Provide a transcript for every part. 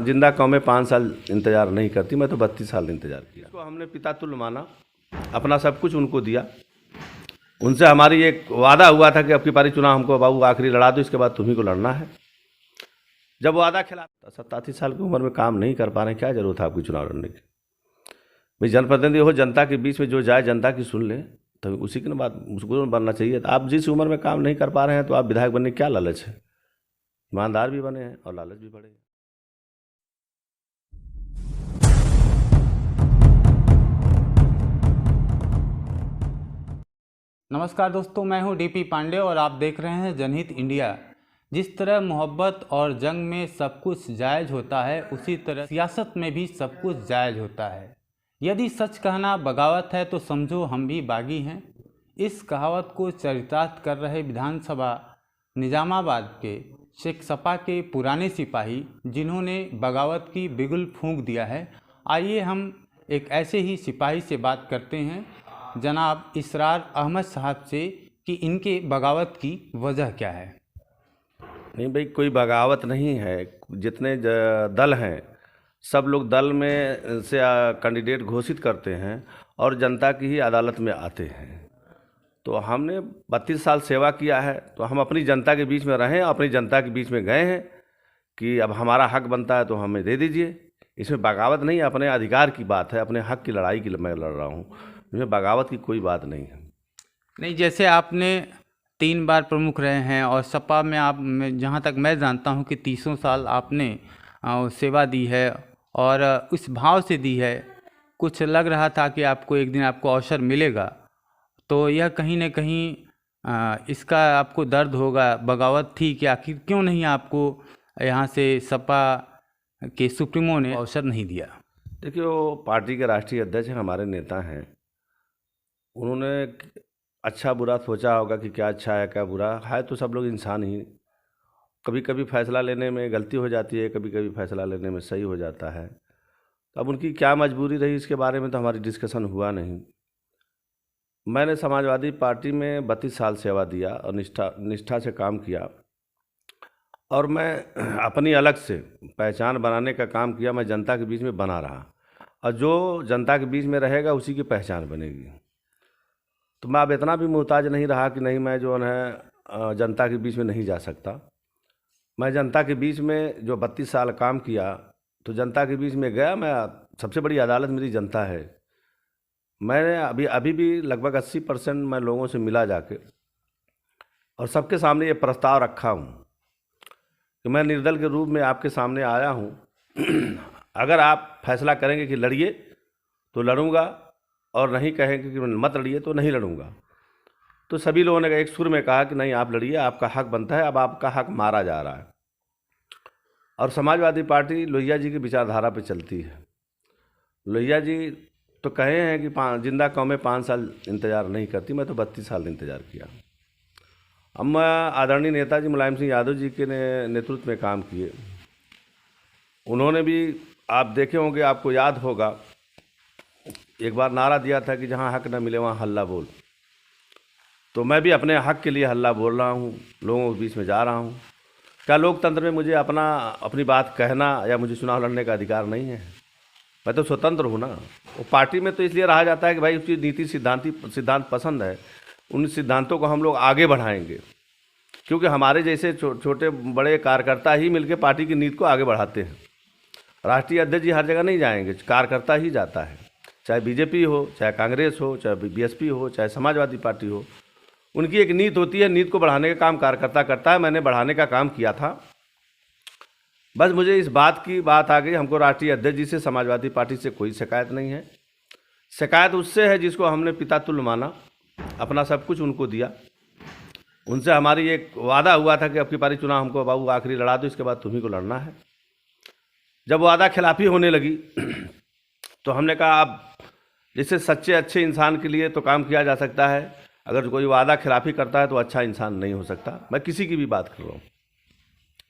जिंदा कौमें 5 साल इंतज़ार नहीं करती, मैं तो 32 साल इंतज़ार किया। इसको हमने पिता तुल्य माना, अपना सब कुछ उनको दिया। उनसे हमारी एक वादा हुआ था कि अब की बारी चुनाव हमको बाबू आखिरी लड़ा दो, इसके बाद तुम्ही को लड़ना है। जब वादा खिला 87 साल की उम्र में काम नहीं कर पा रहे हैं, क्या जरूरत है आपकी चुनाव लड़ने की? भाई जनप्रतिनिधि हो, जनता के बीच में जो जाए जनता की सुन ले, तो उसी की ना बात उसको बनना चाहिए। तो आप जिस उम्र में काम नहीं कर पा रहे हैं तो आप विधायक बनने की क्या लालच है? ईमानदार भी बने हैं और लालच भी बढ़े। नमस्कार दोस्तों, मैं हूं डीपी पांडे और आप देख रहे हैं जनहित इंडिया। जिस तरह मोहब्बत और जंग में सब कुछ जायज़ होता है, उसी तरह सियासत में भी सब कुछ जायज़ होता है। यदि सच कहना बगावत है तो समझो हम भी बागी हैं। इस कहावत को चरितार्थ कर रहे विधानसभा निजामाबाद के शेख सपा के पुराने सिपाही, जिन्होंने बगावत की बिगुल फूंक दिया है। आइए हम एक ऐसे ही सिपाही से बात करते हैं, जनाब इसरार अहमद साहब से, कि इनके बगावत की वजह क्या है। नहीं भाई, कोई बगावत नहीं है। जितने दल हैं सब लोग दल में से कैंडिडेट घोषित करते हैं और जनता की ही अदालत में आते हैं। तो हमने 32 साल सेवा किया है, तो हम अपनी जनता के बीच में रहें, अपनी जनता के बीच में गए हैं कि अब हमारा हक बनता है तो हमें दे दीजिए। इसमें बगावत नहीं है, अपने अधिकार की बात है, अपने हक की लड़ाई की मैं लड़ रहा हूँ। इसमें बगावत की कोई बात नहीं है। नहीं, जैसे आपने 3 बार प्रमुख रहे हैं और सपा में आप, जहाँ तक मैं जानता हूँ कि 30 साल आपने सेवा दी है और उस भाव से दी है। कुछ लग रहा था कि आपको एक दिन आपको अवसर मिलेगा, तो यह कहीं न कहीं इसका आपको दर्द होगा, बगावत थी कि आखिर क्यों नहीं आपको यहाँ से सपा के सुप्रीमो ने अवसर नहीं दिया। देखिए, वो पार्टी के राष्ट्रीय अध्यक्ष हैं, हमारे नेता हैं। उन्होंने अच्छा बुरा सोचा होगा कि क्या अच्छा है क्या बुरा है। तो सब लोग इंसान ही, कभी कभी फैसला लेने में गलती हो जाती है, कभी कभी फैसला लेने में सही हो जाता है। तो अब उनकी क्या मजबूरी रही इसके बारे में तो हमारी डिस्कशन हुआ नहीं। मैंने समाजवादी पार्टी में 32 साल सेवा दिया और निष्ठा से काम किया, और मैं अपनी अलग से पहचान बनाने का काम किया। मैं जनता के बीच में बना रहा, और जो जनता के बीच में रहेगा उसी की पहचान बनेगी। तो मैं अब इतना भी मोहताज नहीं रहा कि नहीं, मैं जो है जनता के बीच में नहीं जा सकता। मैं जनता के बीच में जो 32 साल काम किया, तो जनता के बीच में गया। मैं, सबसे बड़ी अदालत मेरी जनता है। मैंने अभी भी लगभग 80% मैं लोगों से मिला जाके, और सबके सामने ये प्रस्ताव रखा हूँ कि मैं निर्दल के रूप में आपके सामने आया हूँ। अगर आप फैसला करेंगे कि लड़िए तो लड़ूंगा, और नहीं कहेंगे कि मत लड़िए तो नहीं लड़ूंगा। तो सभी लोगों ने एक सुर में कहा कि नहीं, आप लड़िए, आपका हक बनता है। अब आपका हक मारा जा रहा है, और समाजवादी पार्टी लोहिया जी की विचारधारा पे चलती है। लोहिया जी तो कहे हैं कि जिंदा कौमें 5 साल इंतज़ार नहीं करती, मैं तो 32 साल इंतज़ार किया। अब मैं आदरणीय नेताजी मुलायम सिंह यादव जी के नेतृत्व में काम किए। उन्होंने भी, आप देखे होंगे, आपको याद होगा, एक बार नारा दिया था कि जहाँ हक न मिले वहाँ हल्ला बोल। तो मैं भी अपने हक के लिए हल्ला बोल रहा हूँ, लोगों के बीच में जा रहा हूँ। क्या लोकतंत्र में मुझे अपनी बात कहना या मुझे चुनाव लड़ने का अधिकार नहीं है? मैं तो स्वतंत्र हूँ ना। वो पार्टी में तो इसलिए रहा जाता है कि भाई उसकी नीति सिद्धांत पसंद है, उन सिद्धांतों को हम लोग आगे बढ़ाएंगे, क्योंकि हमारे जैसे छोटे बड़े कार्यकर्ता ही मिलकर पार्टी की नीति को आगे बढ़ाते हैं। राष्ट्रीय अध्यक्ष जी हर जगह नहीं जाएंगे, कार्यकर्ता ही जाता है। चाहे बीजेपी हो, चाहे कांग्रेस हो, चाहे बीएसपी हो, चाहे समाजवादी पार्टी हो, उनकी एक नीति होती है, नीति को बढ़ाने का काम कार्यकर्ता करता है। मैंने बढ़ाने का काम किया था। बस मुझे इस बात की बात आ गई, हमको राष्ट्रीय अध्यक्ष जी से, समाजवादी पार्टी से कोई शिकायत नहीं है। शिकायत उससे है जिसको हमने पिता तुल्य माना, अपना सब कुछ उनको दिया। उनसे हमारी एक वादा हुआ था कि अब की बारी चुनाव हमको बाबू आखिरी लड़ा दो, इसके बाद तुम्ही को लड़ना है। जब वादा खिलाफी होने लगी तो हमने कहा, अब जिससे सच्चे अच्छे इंसान के लिए तो काम किया जा सकता है, अगर कोई वादा खिलाफी करता है तो अच्छा इंसान नहीं हो सकता। मैं किसी की भी बात कर रहा हूँ,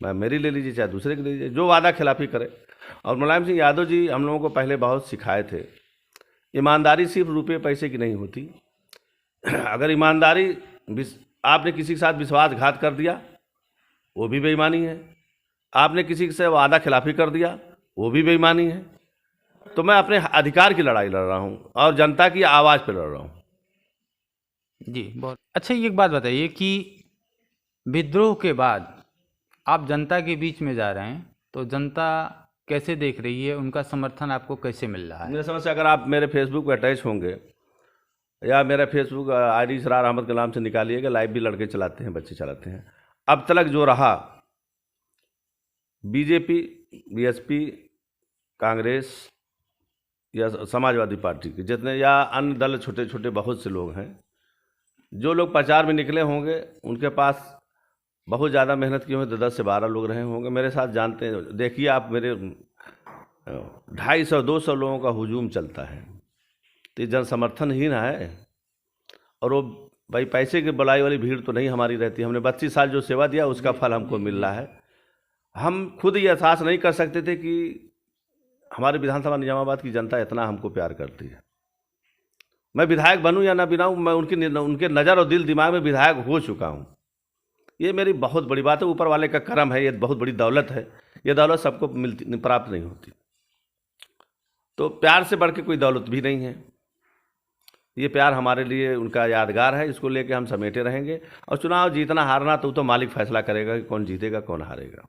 मैं मेरी ले लीजिए चाहे दूसरे की ले लीजिए, जो वादा खिलाफी करे। और मुलायम सिंह यादव जी हम लोगों को पहले बहुत सिखाए थे, ईमानदारी सिर्फ रुपये पैसे की नहीं होती। अगर ईमानदारी, आपने किसी के साथ विश्वासघात कर दिया वो भी बेईमानी है। आपने किसी से वादा खिलाफी कर दिया वो भी बेईमानी है। तो मैं अपने अधिकार की लड़ाई लड़ रहा हूँ और जनता की आवाज़ पे लड़ रहा हूँ। जी, बहुत अच्छा। ये एक बात बताइए कि विद्रोह के बाद आप जनता के बीच में जा रहे हैं, तो जनता कैसे देख रही है, उनका समर्थन आपको कैसे मिल रहा है? मेरे समझ से अगर आप मेरे फेसबुक पे अटैच होंगे या मेरा फेसबुक आईडी इसरार अहमद के नाम से निकालिएगा, लाइव भी लड़के चलाते हैं, बच्चे चलाते हैं। अब तक जो रहा बीजेपी, बीएसपी, कांग्रेस या समाजवादी पार्टी के जितने या अन्य दल, छोटे छोटे बहुत से लोग हैं, जो लोग प्रचार में निकले होंगे उनके पास बहुत ज़्यादा मेहनत की होंगे, तो 10 से 12 लोग रहे होंगे मेरे साथ। जानते हैं, देखिए आप, मेरे 250-200 लोगों का हुजूम चलता है, तो ये जन समर्थन ही ना है। और वो भाई पैसे की बलाई वाली भीड़ तो नहीं हमारी रहती। हमने 32 साल जो सेवा दिया उसका फल हमको मिल रहा है। हम खुद ये एहसास नहीं कर सकते थे कि हमारे विधानसभा निजामाबाद की जनता इतना हमको प्यार करती है। मैं विधायक बनूं या ना बनाऊं, मैं उनके नज़र और दिल दिमाग में विधायक हो चुका हूं। ये मेरी बहुत बड़ी बात है, ऊपर वाले का करम है, ये बहुत बड़ी दौलत है। ये दौलत सबको प्राप्त नहीं होती। तो प्यार से बढ़ के कोई दौलत भी नहीं है। ये प्यार हमारे लिए उनका यादगार है, इसको लेके हम समेटे रहेंगे। और चुनाव जीतना हारना तो मालिक फैसला करेगा कि कौन जीतेगा कौन हारेगा।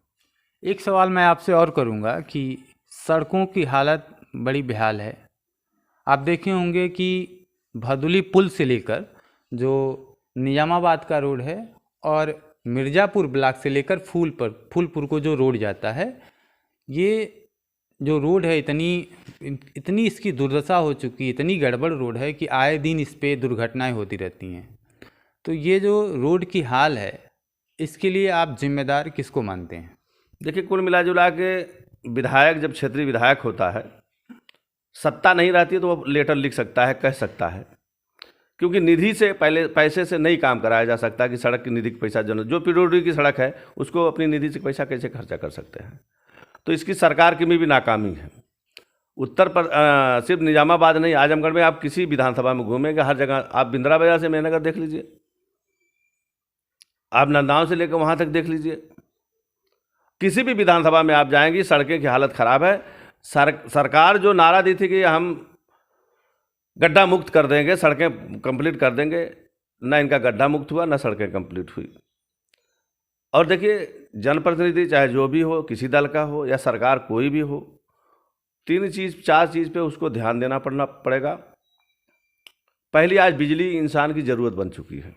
एक सवाल मैं आपसे और करूंगा कि सड़कों की हालत बड़ी बेहाल है। आप देखे होंगे कि भदोली पुल से लेकर जो निजामाबाद का रोड है और मिर्ज़ापुर ब्लॉक से लेकर फूलपुर को जो रोड जाता है, ये जो रोड है इतनी इसकी दुर्दशा हो चुकी है, इतनी गड़बड़ रोड है कि आए दिन इस पे दुर्घटनाएं होती रहती हैं। तो ये जो रोड की हाल है, इसके लिए आप जिम्मेदार किसको मानते हैं? देखिए, कुल मिला जुला के विधायक जब क्षेत्रीय विधायक होता है, सत्ता नहीं रहती है तो वो लेटर लिख सकता है, कह सकता है, क्योंकि निधि से पहले पैसे से नहीं काम कराया जा सकता कि सड़क की निधि का पैसा जो पीडब्ल्यूडी की सड़क है उसको अपनी निधि से पैसा कैसे खर्चा कर सकते हैं। तो इसकी सरकार की में भी नाकामी है। उत्तर पर सिर्फ निजामाबाद नहीं, आजमगढ़ में आप किसी विधानसभा में घूमेंगे, हर जगह आप बिंद्रा बाजार से मेहनगर देख लीजिए, आप नंदाओं से लेकर वहाँ तक देख लीजिए, किसी भी विधानसभा में आप जाएंगी सड़कें की हालत ख़राब है। सरकार जो नारा दी थी कि हम गड्ढा मुक्त कर देंगे, सड़कें कंप्लीट कर देंगे, ना इनका गड्ढा मुक्त हुआ ना सड़कें कंप्लीट हुई। और देखिए, जनप्रतिनिधि चाहे जो भी हो, किसी दल का हो या सरकार कोई भी हो, 4 चीज़ पे उसको ध्यान देना पड़ेगा। पहली, आज बिजली इंसान की ज़रूरत बन चुकी है।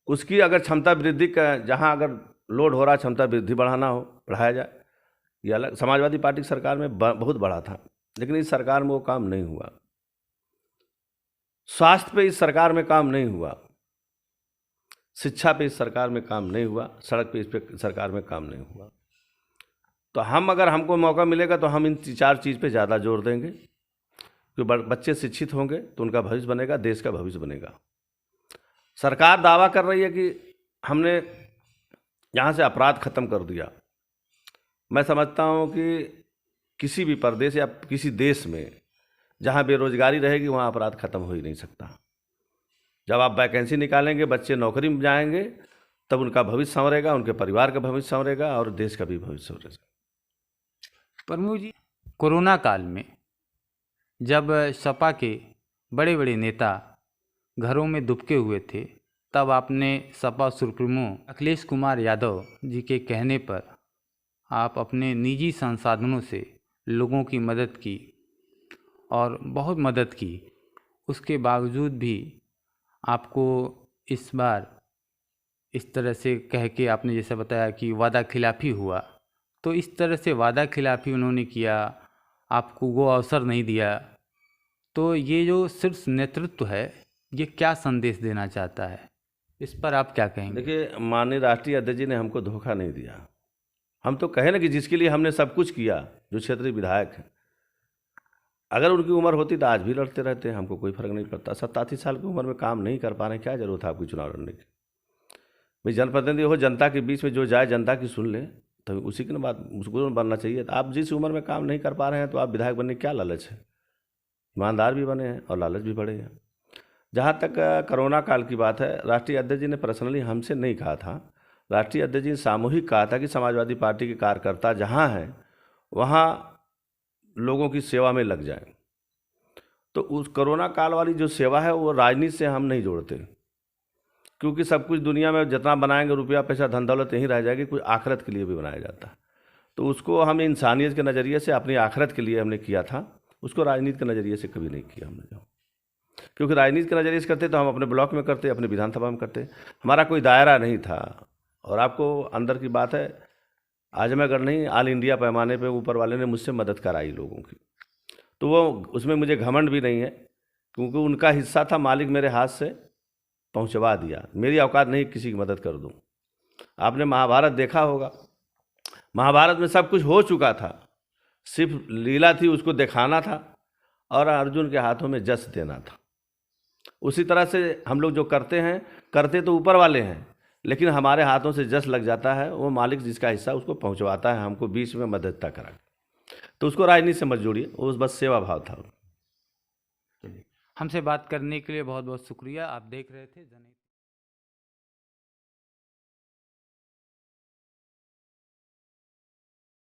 उसकी अगर क्षमता वृद्धि का, जहाँ अगर लोड हो रहा, क्षमता वृद्धि बढ़ाया जाए। ये अलग समाजवादी पार्टी की सरकार में बहुत बड़ा था, लेकिन इस सरकार में वो काम नहीं हुआ। स्वास्थ्य पे इस सरकार में काम नहीं हुआ, शिक्षा पे इस सरकार में काम नहीं हुआ, सड़क पे इस सरकार में काम नहीं हुआ। तो अगर हमको मौका मिलेगा तो हम इन 4 चीज़ पे ज़्यादा जोर देंगे कि बच्चे शिक्षित होंगे तो उनका भविष्य बनेगा, देश का भविष्य बनेगा। सरकार दावा कर रही है कि हमने यहाँ से अपराध खत्म कर दिया। मैं समझता हूँ कि किसी भी प्रदेश या किसी देश में जहाँ बेरोजगारी रहेगी वहाँ अपराध खत्म हो ही नहीं सकता। जब आप वैकेंसी निकालेंगे, बच्चे नौकरी में जाएंगे, तब उनका भविष्य संवरेगा, उनके परिवार का भविष्य संवरेगा और देश का भी भविष्य संवरेगा। प्रमुख जी, कोरोना काल में जब सपा के बड़े बड़े नेता घरों में दुबके हुए थे, तब आपने सपा सुप्रीमो अखिलेश कुमार यादव जी के कहने पर आप अपने निजी संसाधनों से लोगों की मदद की और बहुत मदद की। उसके बावजूद भी आपको इस बार इस तरह से कह के आपने जैसे बताया कि वादा खिलाफ़ी हुआ, तो इस तरह से वादा खिलाफ़ी उन्होंने किया, आपको वो अवसर नहीं दिया। तो ये जो सिर्फ नेतृत्व है, ये क्या संदेश देना चाहता है, इस पर आप क्या कहेंगे? देखिए, माननीय राष्ट्रीय अध्यक्ष जी ने हमको धोखा नहीं दिया। हम तो कहे ना कि जिसके लिए हमने सब कुछ किया, जो क्षेत्रीय विधायक हैं, अगर उनकी उम्र होती तो आज भी लड़ते रहते, हमको कोई फर्क नहीं पड़ता। 87 साल की उम्र में काम नहीं कर पा रहे, क्या जरूरत है आपकी चुनाव लड़ने की? भाई जनप्रतिनिधि हो, जनता के बीच में जो जाए जनता की सुन ले, तो उसी की बात उसको बनना चाहिए। आप जिस उम्र में काम नहीं कर पा रहे हैं तो आप विधायक बनने की क्या लालच है? ईमानदार भी बने हैं और लालच भी बढ़े हैं। जहाँ तक कोरोना काल की बात है, राष्ट्रीय अध्यक्ष जी ने पर्सनली हमसे नहीं कहा था, राष्ट्रीय अध्यक्ष जी ने सामूहिक कहा था कि समाजवादी पार्टी के कार्यकर्ता जहाँ हैं वहाँ लोगों की सेवा में लग जाएं। तो उस कोरोना काल वाली जो सेवा है वो राजनीति से हम नहीं जोड़ते, क्योंकि सब कुछ दुनिया में जितना बनाएंगे रुपया पैसा धन दौलत यहीं रह जाएगी, कुछ आखिरत के लिए भी बनाया जाता है। तो उसको हम इंसानियत के नज़रिए से अपनी आखिरत के लिए हमने किया था, उसको राजनीति के नज़रिए से कभी नहीं किया हमने। क्योंकि राजनीति के नज़रिए से करते तो हम अपने ब्लॉक में करते, अपने विधानसभा में करते, हमारा कोई दायरा नहीं था। और आपको अंदर की बात है, आजमगढ़ नहीं ऑल इंडिया पैमाने पे ऊपर वाले ने मुझसे मदद कराई लोगों की, तो वो उसमें मुझे घमंड भी नहीं है, क्योंकि उनका हिस्सा था, मालिक मेरे हाथ से पहुंचवा दिया। मेरी औकात नहीं किसी की मदद कर दूं। आपने महाभारत देखा होगा, महाभारत में सब कुछ हो चुका था, सिर्फ लीला थी उसको दिखाना था और अर्जुन के हाथों में जस देना था। उसी तरह से हम लोग जो करते हैं, करते तो ऊपर वाले हैं, लेकिन हमारे हाथों से जस लग जाता है, वो मालिक जिसका हिस्सा उसको पहुंचवाता है, हमको बीच में मददता करा। तो उसको राजनीति से मत जोड़िए, वो बस सेवा भाव था। हमसे बात करने के लिए बहुत बहुत शुक्रिया। आप देख रहे थे जनहित।